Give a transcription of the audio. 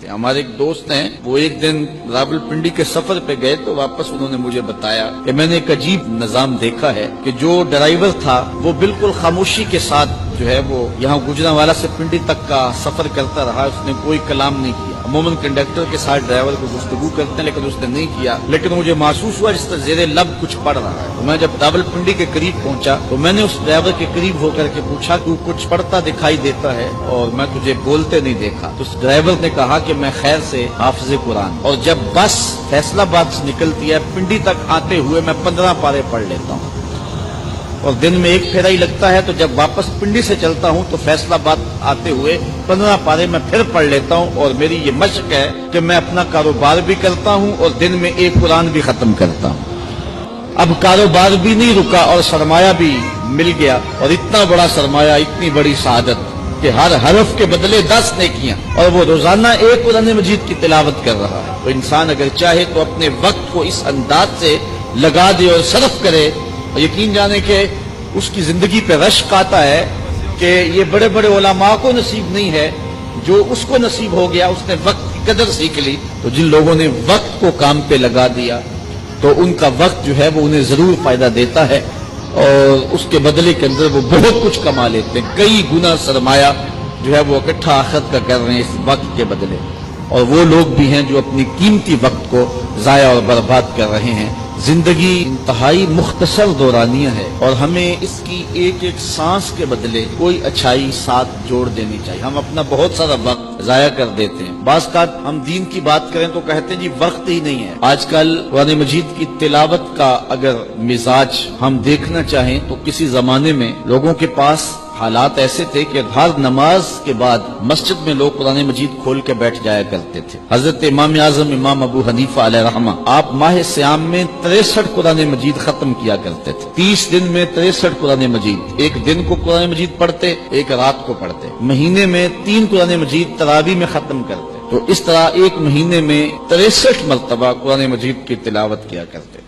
تھے. ہمارے ایک دوست ہیں, وہ ایک دن راولپنڈی کے سفر پہ گئے تو واپس انہوں نے مجھے بتایا کہ میں نے ایک عجیب نظام دیکھا ہے کہ جو ڈرائیور تھا وہ بالکل خاموشی کے ساتھ جو ہے وہ یہاں گوجرانوالا سے پنڈی تک کا سفر کرتا رہا, اس نے کوئی کلام نہیں کیا. عموماً کنڈکٹر کے ساتھ ڈرائیور کو گفتگو کرتے ہیں لیکن اس نے نہیں کیا, لیکن مجھے محسوس ہوا جس طرح زیر لب کچھ پڑھ رہا ہے. تو میں جب راولپنڈی کے قریب پہنچا تو میں نے اس ڈرائیور کے قریب ہو کر کے پوچھا تو کچھ پڑھتا دکھائی دیتا ہے اور میں تجھے بولتے نہیں دیکھا. تو اس ڈرائیور نے کہا کہ میں خیر سے حافظ قرآن, اور جب بس فیصل آباد سے نکلتی ہے پنڈی تک آتے ہوئے میں 15 پارے پڑھ لیتا ہوں, اور دن میں ایک پھیرا ہی لگتا ہے. تو جب واپس پنڈی سے چلتا ہوں تو فیصل آباد آتے ہوئے 15 پارے میں پھر پڑھ لیتا ہوں, اور میری یہ مشق ہے کہ میں اپنا کاروبار بھی کرتا ہوں اور دن میں ایک قرآن بھی ختم کرتا ہوں. اب کاروبار بھی نہیں رکا اور سرمایہ بھی مل گیا, اور اتنا بڑا سرمایہ, اتنی بڑی سعادت کہ ہر حرف کے بدلے 10 نیکیاں, اور وہ روزانہ ایک قرآن مجید کی تلاوت کر رہا ہے. تو انسان اگر چاہے تو اپنے وقت کو اس انداز سے لگا دے اور صرف کرے, اور یقین جانے کہ اس کی زندگی پہ رشک آتا ہے کہ یہ بڑے بڑے علماء کو نصیب نہیں ہے جو اس کو نصیب ہو گیا. اس نے وقت کی قدر سیکھ لی. تو جن لوگوں نے وقت کو کام پہ لگا دیا تو ان کا وقت جو ہے وہ انہیں ضرور فائدہ دیتا ہے, اور اس کے بدلے کے اندر وہ بہت کچھ کما لیتے ہیں. کئی گنا سرمایہ جو ہے وہ اکٹھا آخرت کا کر رہے ہیں اس وقت کے بدلے, اور وہ لوگ بھی ہیں جو اپنی قیمتی وقت کو ضائع اور برباد کر رہے ہیں. زندگی انتہائی مختصر دورانیہ ہے اور ہمیں اس کی ایک ایک سانس کے بدلے کوئی اچھائی ساتھ جوڑ دینی چاہیے. ہم اپنا بہت سارا وقت ضائع کر دیتے ہیں. بعض کا ہم دین کی بات کریں تو کہتے ہیں جی وقت ہی نہیں ہے. آج کل قرآن مجید کی تلاوت کا اگر مزاج ہم دیکھنا چاہیں تو کسی زمانے میں لوگوں کے پاس حالات ایسے تھے کہ ہر نماز کے بعد مسجد میں لوگ قرآن مجید کھول کے بیٹھ جایا کرتے تھے. حضرت امام اعظم امام ابو حنیفہ علیہ رحمہ, آپ ماہ سیام میں 63 قرآن مجید ختم کیا کرتے تھے. 30 دن میں 63 قرآن مجید, ایک دن کو قرآن مجید پڑھتے, ایک رات کو پڑھتے. مہینے میں 3 قرآن مجید تراویح میں ختم کرتے. تو اس طرح ایک مہینے میں 63 مرتبہ قرآن مجید کی تلاوت کیا کرتے.